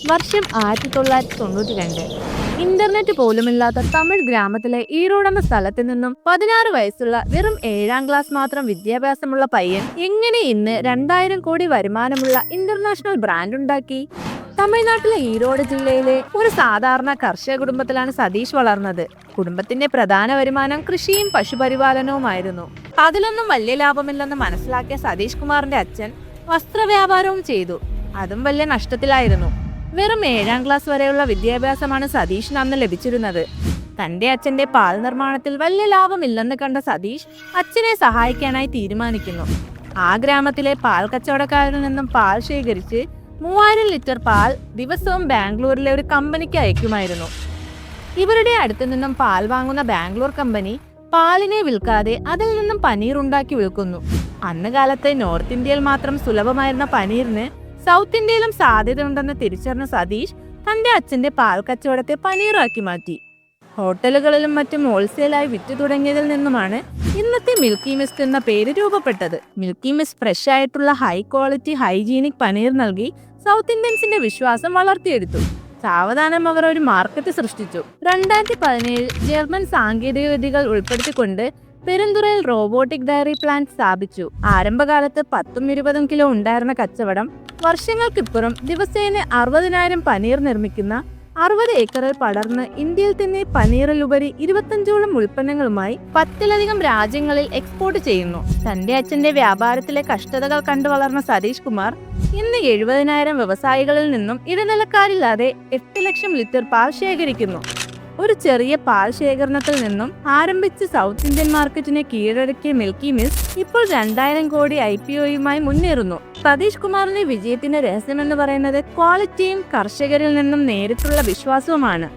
വർഷം 1992. ഇന്റർനെറ്റ് പോലുമില്ലാത്ത തമിഴ് ഗ്രാമത്തിലെ ഈറോടെന്ന സ്ഥലത്ത് നിന്നും 16 വയസ്സുള്ള വെറും 7ാം ക്ലാസ് മാത്രം വിദ്യാഭ്യാസമുള്ള പയ്യൻ എങ്ങനെ ഇന്ന് 2000 കോടി വരുമാനമുള്ള ഇന്റർനാഷണൽ ബ്രാൻഡ് ഉണ്ടാക്കി? തമിഴ്നാട്ടിലെ ഈറോഡ് ജില്ലയിലെ ഒരു സാധാരണ കർഷക കുടുംബത്തിലാണ് സതീഷ് വളർന്നത്. കുടുംബത്തിന്റെ പ്രധാന വരുമാനം കൃഷിയും പശുപരിപാലനവുമായിരുന്നു. അതിലൊന്നും വലിയ ലാഭമില്ലെന്ന് മനസ്സിലാക്കിയ സതീഷ് കുമാറിന്റെ അച്ഛൻ വസ്ത്രവ്യാപാരവും ചെയ്തു. അതും വലിയ നഷ്ടത്തിലായിരുന്നു. വെറും 7ാം ക്ലാസ് വരെയുള്ള വിദ്യാഭ്യാസമാണ് സതീഷിന് അന്ന് ലഭിച്ചിരുന്നത്. തന്റെ അച്ഛന്റെ പാൽ നിർമ്മാണത്തിൽ വലിയ ലാഭമില്ലെന്ന് കണ്ട സതീഷ് അച്ഛനെ സഹായിക്കാനായി തീരുമാനിക്കുന്നു. ആ ഗ്രാമത്തിലെ പാൽ കച്ചവടക്കാരിൽ നിന്നും പാൽ ശേഖരിച്ച് 3000 ലിറ്റർ പാൽ ദിവസവും ബാംഗ്ലൂരിലെ ഒരു കമ്പനിക്ക് അയക്കുമായിരുന്നു. ഇവരുടെ അടുത്തു നിന്നും പാൽ വാങ്ങുന്ന ബാംഗ്ലൂർ കമ്പനി പാലിനെ വിൽക്കാതെ അതിൽ നിന്നും പനീർ ഉണ്ടാക്കി വിൽക്കുന്നു. അന്ന് കാലത്തെ നോർത്ത് ഇന്ത്യയിൽ മാത്രം സുലഭമായിരുന്ന പനീറിന് സൗത്ത് ഇന്ത്യയിലും സാധ്യതയുണ്ടെന്ന് തിരിച്ചറിഞ്ഞ സതീഷ് തന്റെ അച്ഛന്റെ പാൽ കച്ചവടത്തെ പനീറാക്കി മാറ്റി. ഹോട്ടലുകളിലും മറ്റും ഹോൾസെയിലായി വിറ്റു തുടങ്ങിയതിൽ നിന്നുമാണ് ഇന്നത്തെ മിൽക്കി മിസ്റ്റ് എന്ന പേര് രൂപപ്പെട്ടത്. മിൽക്കി മിസ്റ്റ് ഫ്രഷ് ആയിട്ടുള്ള ഹൈ ക്വാളിറ്റി ഹൈജീനിക് പനീർ നൽകി സൗത്ത് ഇന്ത്യൻസിന്റെ വിശ്വാസം വളർത്തിയെടുത്തു. സാവധാനം അവർ ഒരു മാർക്കറ്റ് സൃഷ്ടിച്ചു. 2017 ജർമ്മൻ സാങ്കേതിക വിദ്യകൾ ഉൾപ്പെടുത്തിക്കൊണ്ട് പെരുന്തുറയിൽ റോബോട്ടിക് ഡയറി പ്ലാന്റ് സ്ഥാപിച്ചു. ആരംഭകാലത്ത് 10-20 കിലോ ഉണ്ടായിരുന്ന കച്ചവടം വർഷങ്ങൾക്കിപ്പുറം ദിവസേന 60,000 പനീർ നിർമ്മിക്കുന്ന 60 ഏക്കറിൽ പടർന്ന് ഇന്ത്യയിൽ തന്നെ പനീറിലുപരി 25ഓളം ഉൽപ്പന്നങ്ങളുമായി 10ലധികം രാജ്യങ്ങളിൽ എക്സ്പോർട്ട് ചെയ്യുന്നു. തന്റെ അച്ഛന്റെ വ്യാപാരത്തിലെ കഷ്ടതകൾ കണ്ടു വളർന്ന സതീഷ് കുമാർ ഇന്ന് 70,000 വ്യവസായികളിൽ നിന്നും ഇടനിലക്കാരില്ലാതെ 8 ലക്ഷം ലിറ്റർ പാൽ ശേഖരിക്കുന്നു. ഒരു ചെറിയ പാൽ ശേഖരണത്തിൽ നിന്നും ആരംഭിച്ച് സൗത്ത് ഇന്ത്യൻ മാർക്കറ്റിനെ കീഴടക്കിയ മിൽക്കി മിസ്റ്റ് ഇപ്പോൾ 2000 കോടി IPOയുമായി മുന്നേറുന്നു. സതീഷ് കുമാറിന്റെ വിജയത്തിന്റെ രഹസ്യമെന്ന് പറയുന്നത് ക്വാളിറ്റിയും കർഷകരിൽ നിന്നും നേരിട്ടുള്ള വിശ്വാസവുമാണ്.